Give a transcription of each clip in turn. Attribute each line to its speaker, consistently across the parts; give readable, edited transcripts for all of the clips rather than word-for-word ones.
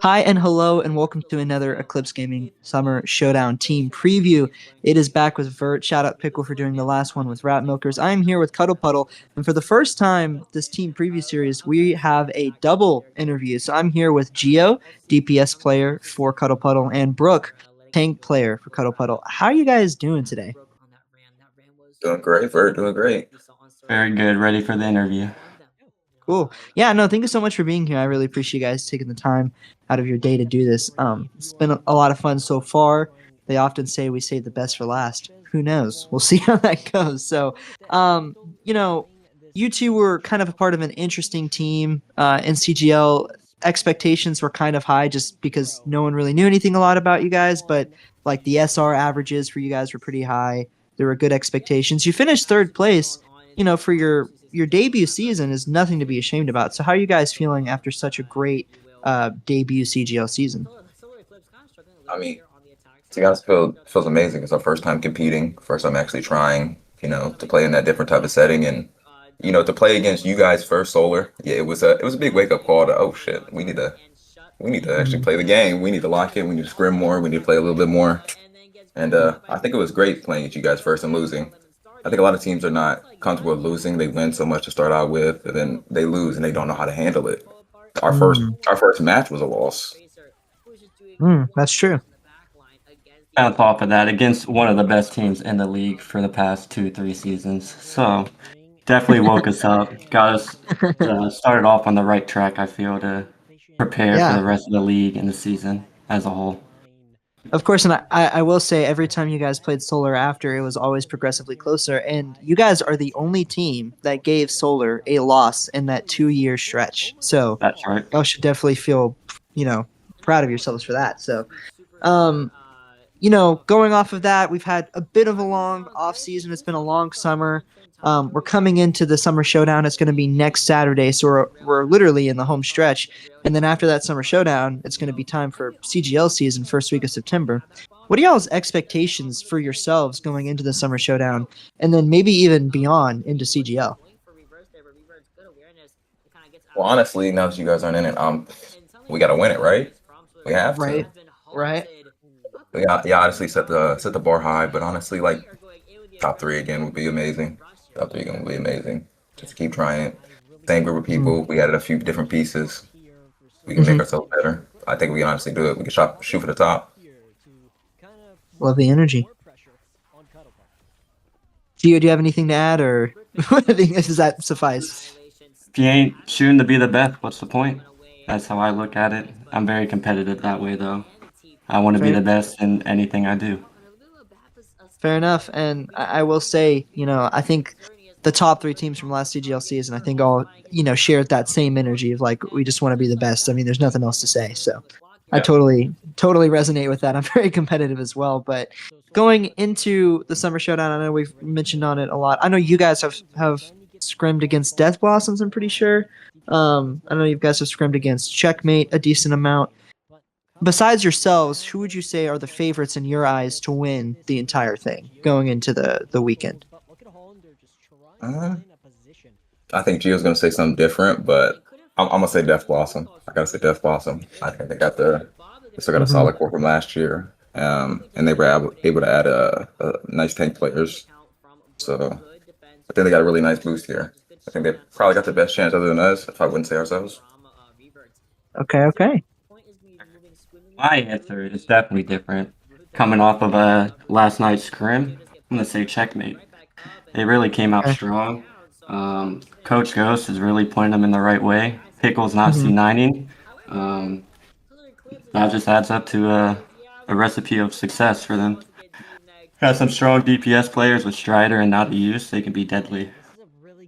Speaker 1: Hi and hello and welcome to another Eclipsed Gaming Summer Showdown team preview. It is back with Vert. Shout out Pickle for doing the last one with Rat Milkers. I am here with Cuddle Puddle, and for the first time this team preview series, we have a double interview. So I'm here with Geo, DPS player for Cuddle Puddle, and Brook, tank player for Cuddle Puddle. How are you guys doing today?
Speaker 2: Doing great, Vert. Doing great.
Speaker 3: Very good. Ready for the interview.
Speaker 1: Cool. Yeah, no, thank you so much for being here. I really appreciate you guys taking the time out of your day to do this. It's been a lot of fun so far. They often say we save the best for last. Who knows? We'll see how that goes. So, you two were kind of a part of an interesting team in CGL. Expectations were kind of high just because no one really knew anything a lot about you guys, but like the SR averages for you guys were pretty high. There were good expectations. You finished third place, for your debut season is nothing to be ashamed about. So how are you guys feeling after such a great debut CGL season?
Speaker 2: I mean, to be honest, feels amazing. It's our first time competing. First time actually trying, to play in that different type of setting, and to play against you guys first solar. Yeah, it was a big wake up call to, oh shit, we need to actually play the game. We need to lock in. We need to scrim more. We need to play a little bit more. And I think it was great playing at you guys first and losing. I think a lot of teams are not comfortable with losing. They win so much to start out with, and then they lose and they don't know how to handle it. Our first match was a loss.
Speaker 1: That's true.
Speaker 3: On top of that, against one of the best teams in the league for the past 2-3 seasons. So definitely woke us up. Got us started off on the right track, I feel, to prepare for the rest of the league and the season as a whole.
Speaker 1: Of course, and I will say every time you guys played Solar after, it was always progressively closer, and you guys are the only team that gave Solar a loss in that 2-year stretch. So
Speaker 3: that's right.
Speaker 1: Y'all should definitely feel, proud of yourselves for that. So, going off of that, we've had a bit of a long off season. It's been a long summer. We're coming into the Summer Showdown. It's going to be next Saturday, so we're literally in the home stretch. And then after that Summer Showdown, it's going to be time for CGL season, first week of September. What are y'all's expectations for yourselves going into the Summer Showdown, and then maybe even beyond into CGL?
Speaker 2: Well, honestly, now that you guys aren't in it, we got to win it, right? We have to.
Speaker 1: Right.
Speaker 2: Yeah, honestly, set the bar high, but honestly, like, top 3 again would be amazing. Top 3 again would be amazing. Just keep trying it. Same group of people. We added a few different pieces. We can make ourselves better. I think we can honestly do it. We can shoot for the top.
Speaker 1: Love the energy. Gio, do you have anything to add, or I think does that suffice?
Speaker 3: If you ain't shooting to be the best, what's the point? That's how I look at it. I'm very competitive that way, though. I want to be the best in anything I do.
Speaker 1: Fair enough, and I will say, I think the top 3 teams from last CGL season, I think all, shared that same energy of like, we just want to be the best. I mean, there's nothing else to say. So I totally resonate with that. I'm very competitive as well, but going into the Summer Showdown, I know we've mentioned on it a lot. I know you guys have scrimmed against Death Blossoms, I'm pretty sure. I know you guys have scrimmed against Checkmate a decent amount. Besides yourselves, who would you say are the favorites in your eyes to win the entire thing going into the weekend?
Speaker 2: I think Gio's going to say something different, but I'm going to say Death Blossom. I got to say Death Blossom. I think they still got a solid core from last year, and they were able to add a nice tank players. So I think they got a really nice boost here. I think they probably got the best chance other than us, if I wouldn't say ourselves.
Speaker 1: Okay.
Speaker 3: My answer is definitely different. Coming off of a last night's scrim, I'm going to say Checkmate. They really came out strong. Coach Ghost is really pointing them in the right way. Pickle's not C9ing. That just adds up to a recipe of success for them. Got some strong DPS players with Strider and Not Use. They can be deadly.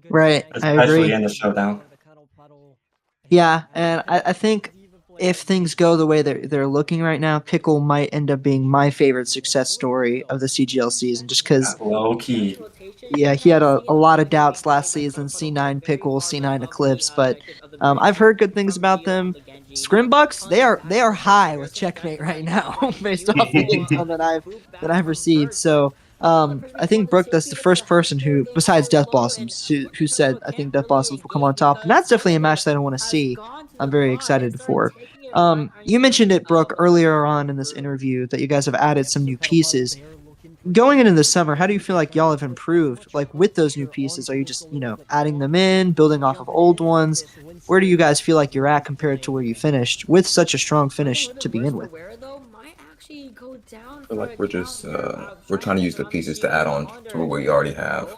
Speaker 1: Right, I agree.
Speaker 3: Especially in the showdown.
Speaker 1: Yeah, and I think if things go the way they're looking right now, Pickle might end up being my favorite success story of the CGL season, just because
Speaker 3: low key.
Speaker 1: Yeah, he had a lot of doubts last season. C9 Pickle, C9 Eclipse, but I've heard good things about them. Scrimbucks, they are high with Checkmate right now, based off the intel that I've received. So I think Brook, that's the first person who, besides Death Blossoms, who said I think Death Blossoms will come on top, and that's definitely a match that I want to see. I'm very excited for. You mentioned it, Brooke, earlier on in this interview that you guys have added some new pieces. Going into the summer, how do you feel like y'all have improved? Like with those new pieces, are you just, adding them in, building off of old ones? Where do you guys feel like you're at compared to where you finished with such a strong finish to begin with?
Speaker 2: I feel like we're trying to use the pieces to add on to what we already have.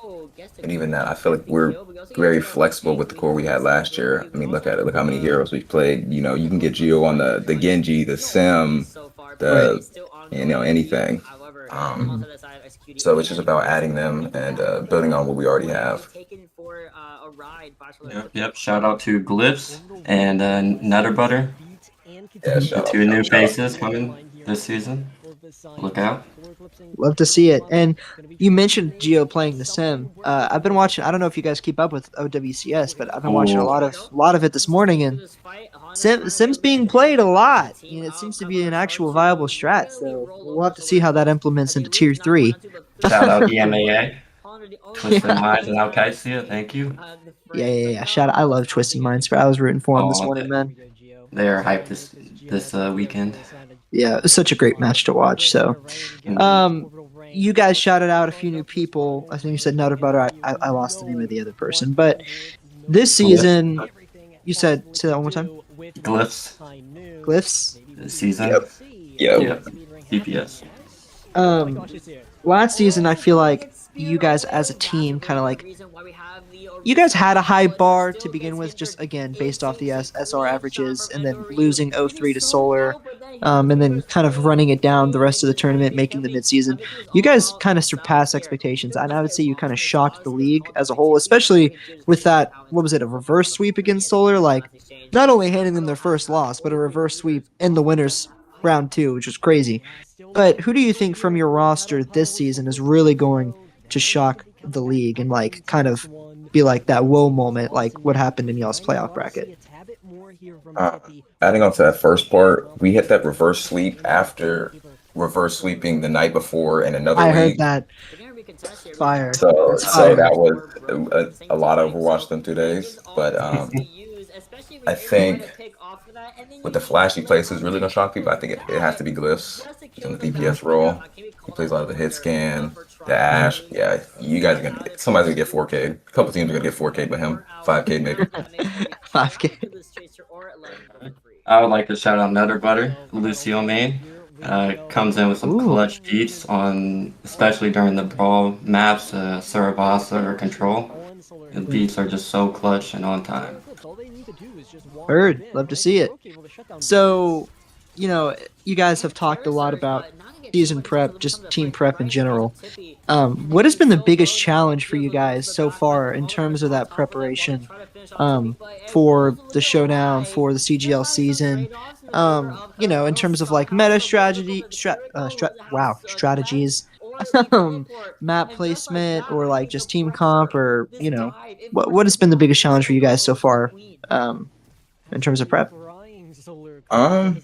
Speaker 2: And even that, I feel like we're very flexible with the core we had last year. I mean, look at it. Look how many heroes we've played. You can get Geo on the Genji, the Sim,
Speaker 1: Right.
Speaker 2: the anything. Um,
Speaker 1: Mhm.
Speaker 2: so it's just about adding them and building on what we already have.
Speaker 3: Yep. Shout out to Glyphs and Nutter Butter,
Speaker 2: Yeah,
Speaker 1: Mhm.
Speaker 3: the
Speaker 2: shout out,
Speaker 3: two new
Speaker 2: shout out.
Speaker 3: faces coming this season. Look out.
Speaker 1: Love to see it. And you mentioned Geo playing the Sim. I've been watching. I don't know if you guys keep up with OWCS, but I've been watching a
Speaker 3: Ooh.
Speaker 1: lot of it this morning, and Sim's being played a lot. It seems to be an actual viable strat. So we'll have to see how that implements into Tier 3.
Speaker 3: Shout out EMAA, Twisted
Speaker 1: Yeah.
Speaker 3: Minds and Alkaisia. Thank you.
Speaker 1: Yeah. Shout out. I love Twisted Minds. I was rooting for him this
Speaker 3: Oh,
Speaker 1: morning, man.
Speaker 3: they are hyped this weekend.
Speaker 1: Yeah, it was such a great match to watch. So, um, you guys shouted out a few new people. I think you said Nutter Butter. I lost the name of the other person, but this season, you said say that one more time.
Speaker 3: Glyphs
Speaker 1: Glyphs.
Speaker 3: this season.
Speaker 2: Yep. Yep.
Speaker 3: Yep. DPS.
Speaker 1: Um, last season, I feel like you guys as a team kind of like you guys had a high bar to begin with, just again based off the SR averages, and then losing 0-3 to Solar, and then kind of running it down the rest of the tournament, making the midseason. You guys kind of surpassed expectations, and I would say you kind of shocked the league as a whole, especially with that, what was it, a reverse sweep against Solar? Like, not only handing them their first loss, but a reverse sweep in the winners round 2, which was crazy. But who do you think from your roster this season is really going to shock the league and like kind of be like that whoa moment, like what happened in y'all's playoff bracket?
Speaker 2: Uh, Adding on to that first part, we hit that reverse sweep after reverse sweeping the night before in another
Speaker 1: I heard
Speaker 2: league.
Speaker 1: that. Fire.
Speaker 2: So
Speaker 1: That's
Speaker 2: so
Speaker 1: fire.
Speaker 2: that was a lot of Overwatch them 2 days. But I think with the flashy places really gonna shock people. I think it has to be Glyphs. He's in the DPS role. He plays a lot of the hit scan, the Ash. Yeah, you guys are gonna somebody's gonna get 4K. A couple teams are gonna get 4K, but him 5K maybe.
Speaker 1: 5K.
Speaker 3: I would like to shout out Nutter Butter, Lucio Main. Comes in with some
Speaker 1: Ooh.
Speaker 3: clutch beats on, especially during the brawl maps, Surabasa or Control. The beats are just so clutch and on time.
Speaker 1: Heard. Love to see it. So, you guys have talked a lot about season prep, just team prep in general. What has been the biggest challenge for you guys so far in terms of that preparation for the showdown, for the CGL season? In terms of like meta strategies, map placement, or like just team comp, or what has been the biggest challenge for you guys so far in terms of prep?
Speaker 2: Um,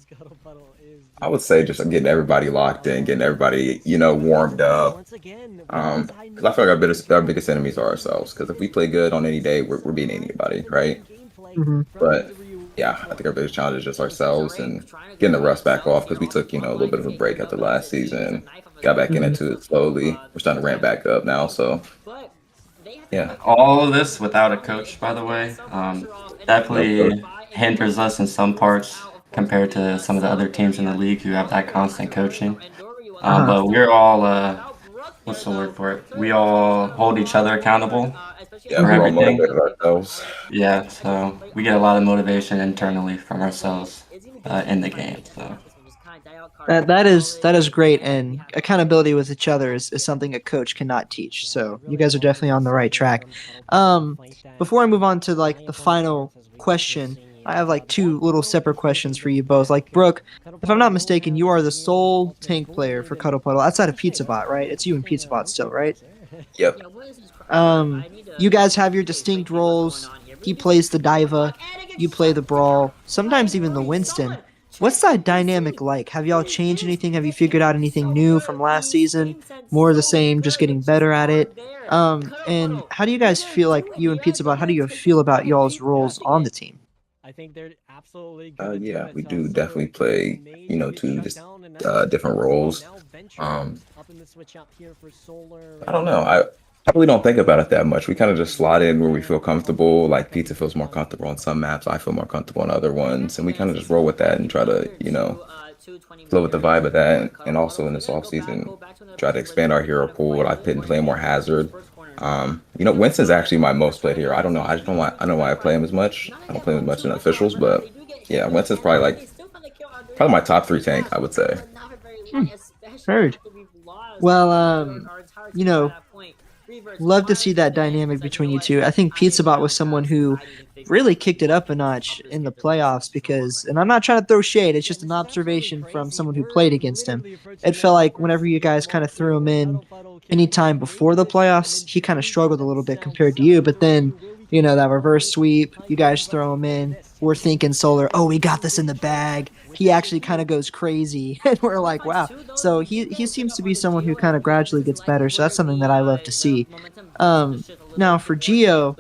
Speaker 2: I would say just getting everybody locked in, getting everybody, warmed up. 'Cause I feel like our biggest enemies are ourselves. Because if we play good on any day, we're beating anybody, right?
Speaker 1: Hmm.
Speaker 2: But yeah, I think our biggest challenge is just ourselves and getting the rust back off because we took, a little bit of a break after last season, got back
Speaker 1: Hmm.
Speaker 2: into it slowly. We're starting to ramp back up now, so yeah.
Speaker 3: All of this without a coach, by the way,
Speaker 2: No coach.
Speaker 3: definitely hinders us in some parts compared to some of the other teams in the league who have that constant coaching.
Speaker 1: Uh-huh.
Speaker 3: But we're all, what's the word for it? We all hold each other accountable
Speaker 2: Yeah,
Speaker 3: for
Speaker 2: we're all
Speaker 3: everything.
Speaker 2: motivated ourselves.
Speaker 3: Yeah, so we get a lot of motivation internally from ourselves in the game. So
Speaker 1: That is great, and accountability with each other is something a coach cannot teach. So you guys are definitely on the right track. Um, Before I move on to like the final question, I have like two little separate questions for you both. Like Brooke, if I'm not mistaken, you are the sole tank player for Cuddle Puddle outside of PizzaBot, right? It's you and PizzaBot still, right?
Speaker 2: Yep.
Speaker 1: You guys have your distinct roles. He plays the diva, you play the brawl, sometimes even the Winston. What's that dynamic like? Have y'all changed anything? Have you figured out anything new from last season? More of the same, just getting better at it. And how do you guys feel like you and PizzaBot? How do you feel about y'all's roles on the team?
Speaker 4: I think they're absolutely
Speaker 2: Yeah, we do definitely play, two just different roles. I don't know. I really don't think about it that much. We kind of just slot in where we feel comfortable. Like Pizza feels more comfortable on some maps. I feel more comfortable on other ones, and we kind of just roll with that and try to, flow with the vibe of that. And also in this off season, try to expand our hero pool. I've been playing more Hazard. Winston's actually my most played hero. I don't know. I don't know why I play him as much. I don't play him as much in officials, but yeah, Winston's probably my top 3 tank, I would say.
Speaker 1: Heard. Well, love to see that dynamic between you two. I think Pizzabot was someone who really kicked it up a notch in the playoffs because, and I'm not trying to throw shade, it's just an observation from someone who played against him. It felt like whenever you guys kind of threw him in anytime before the playoffs, he kind of struggled a little bit compared to you. But then, that reverse sweep, you guys throw him in. We're thinking Solar, oh, we got this in the bag. He actually kind of goes crazy. And we're like, wow. So he seems to be someone who kind of gradually gets better. So that's something that I love to see. Now for Geo,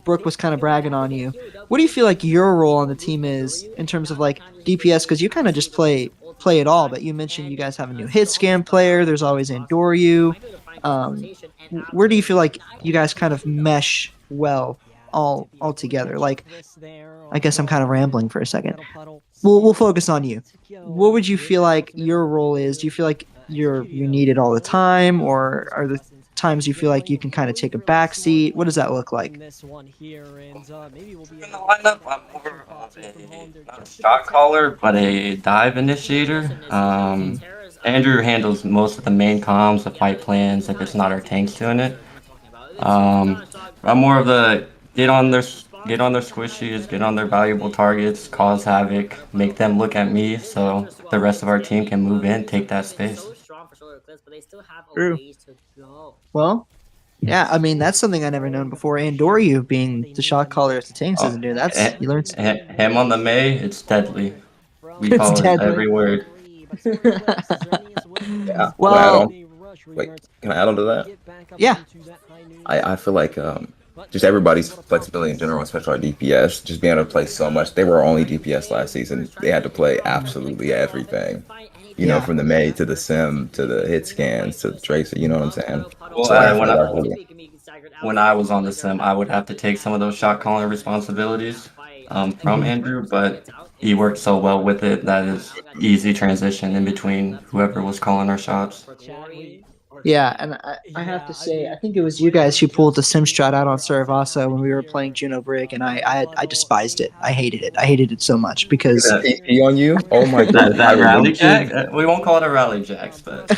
Speaker 1: Brook was kind of bragging on you. What do you feel like your role on the team is in terms of like DPS? Because you kind of just play it all. But you mentioned you guys have a new hit scan player. There's always Andoryu. Where do you feel like you guys kind of mesh well all together? Like, I guess I'm kind of rambling for a second. We'll focus on you. What would you feel like your role is? Do you feel like you're needed all the time, or are the times you feel like you can kind of take a back seat? What does that look like?
Speaker 3: In the lineup, I'm more of not a shot caller, but a dive initiator. Andrew handles most of the main comms, the fight plans, if it's not our tanks doing it. I'm more of the get on their squishies, get on their valuable targets, cause havoc, make them look at me so the rest of our team can move in, take that space.
Speaker 1: True. Well, yeah, I mean, that's something I never known before. Andoryu being the shot caller if the tanks doesn't do that. You learned
Speaker 3: him on the May, it's deadly. We call it every word.
Speaker 2: Yeah.
Speaker 1: Well,
Speaker 2: Can I add on to that?
Speaker 1: Yeah.
Speaker 2: I feel like just everybody's flexibility in general, especially our DPS, just being able to play so much. They were only DPS last season. They had to play absolutely everything. From the May to the Sim to the hit scans to the Tracer. You know what I'm saying?
Speaker 3: Well, when I was on the Sim, I would have to take some of those shot calling responsibilities from Andrew, but he worked so well with it that is easy transition in between whoever was calling our shots.
Speaker 1: Yeah, and I have to say, I think it was you guys who pulled the sim strat out on Saravasa when we were playing Juno Brig, and I despised it. I hated it. I hated it so much because
Speaker 2: AP on you. Oh my god,
Speaker 3: that rally jack. We won't call it a rally jacks, but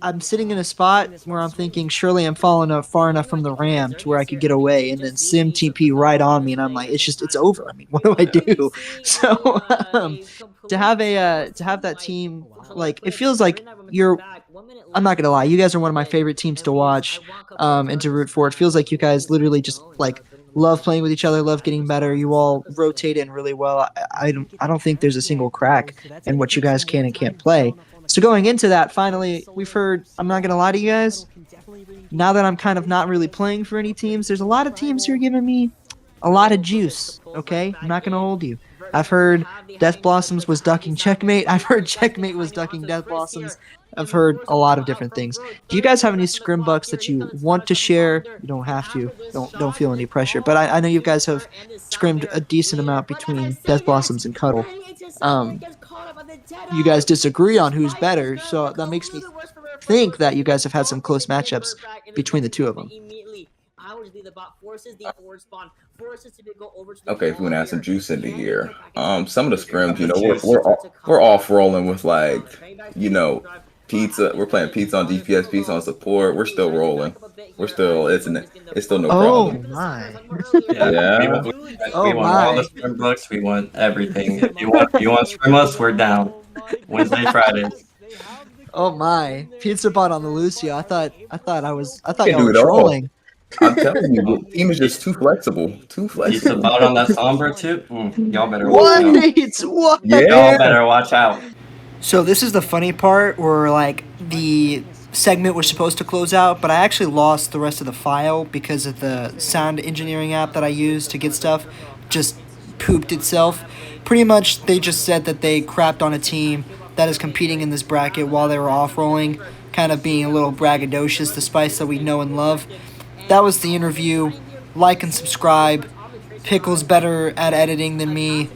Speaker 1: I'm sitting in a spot where I'm thinking, surely I'm falling up far enough from the ram to where I could get away, and then sim TP right on me, and I'm like, it's over. I mean, what do I do? So to have that team, like, it feels like I'm not gonna lie, you guys are one of my favorite teams to watch and to root for. It feels like you guys literally just like love playing with each other, love getting better. You all rotate in really well. I don't think there's a single crack in what you guys can and can't play. So going into that, finally, we've heard, I'm not going to lie to you guys, now that I'm kind of not really playing for any teams, there's a lot of teams who are giving me a lot of juice, okay? I'm not going to hold you. I've heard Death Blossoms was ducking Checkmate. I've heard Checkmate was ducking Death Blossoms. I've heard a lot of different things. Do you guys have any scrim bucks that you want to share? You don't have to. Don't feel any pressure. But I know you guys have scrimmed a decent amount between Death Blossoms and Cuddle. You guys disagree on who's better, so that makes me think that you guys have had some close matchups between the two of them.
Speaker 2: Okay, if we want to add some juice into here, some of the scrims, we're off rolling with like, pizza. We're playing pizza on DPS, pizza on support. We're still rolling. It's still no problem.
Speaker 1: Oh my!
Speaker 2: Yeah.
Speaker 3: We want all the scrim books. We want everything. If you want scrim us, we're down. Wednesday, Fridays.
Speaker 1: Oh my! Pizza bot on the Lucio. I thought
Speaker 2: Can't
Speaker 1: y'all were trolling.
Speaker 2: I'm telling you, the team is just too flexible.
Speaker 3: Pizza bot on that Sombra too. Y'all better
Speaker 1: watch out.
Speaker 3: Y'all better watch out.
Speaker 1: So this is the funny part where like the segment was supposed to close out, but I actually lost the rest of the file because of the sound engineering app that I use to get stuff just pooped itself. Pretty much, they just said that they crapped on a team that is competing in this bracket while they were off-rolling, kind of being a little braggadocious, the Spice that we know and love. That was the interview. Like and subscribe. Pickle's better at editing than me.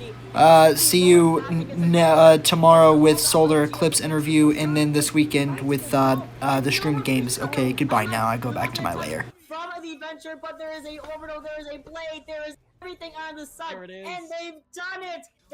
Speaker 1: See you tomorrow with Solar Eclipse interview, and then this weekend with the stream games. Okay, goodbye now. I go back to my lair.
Speaker 4: From the adventure, but there is a orbital, there is a blade, there is everything on the sun, and they've done it!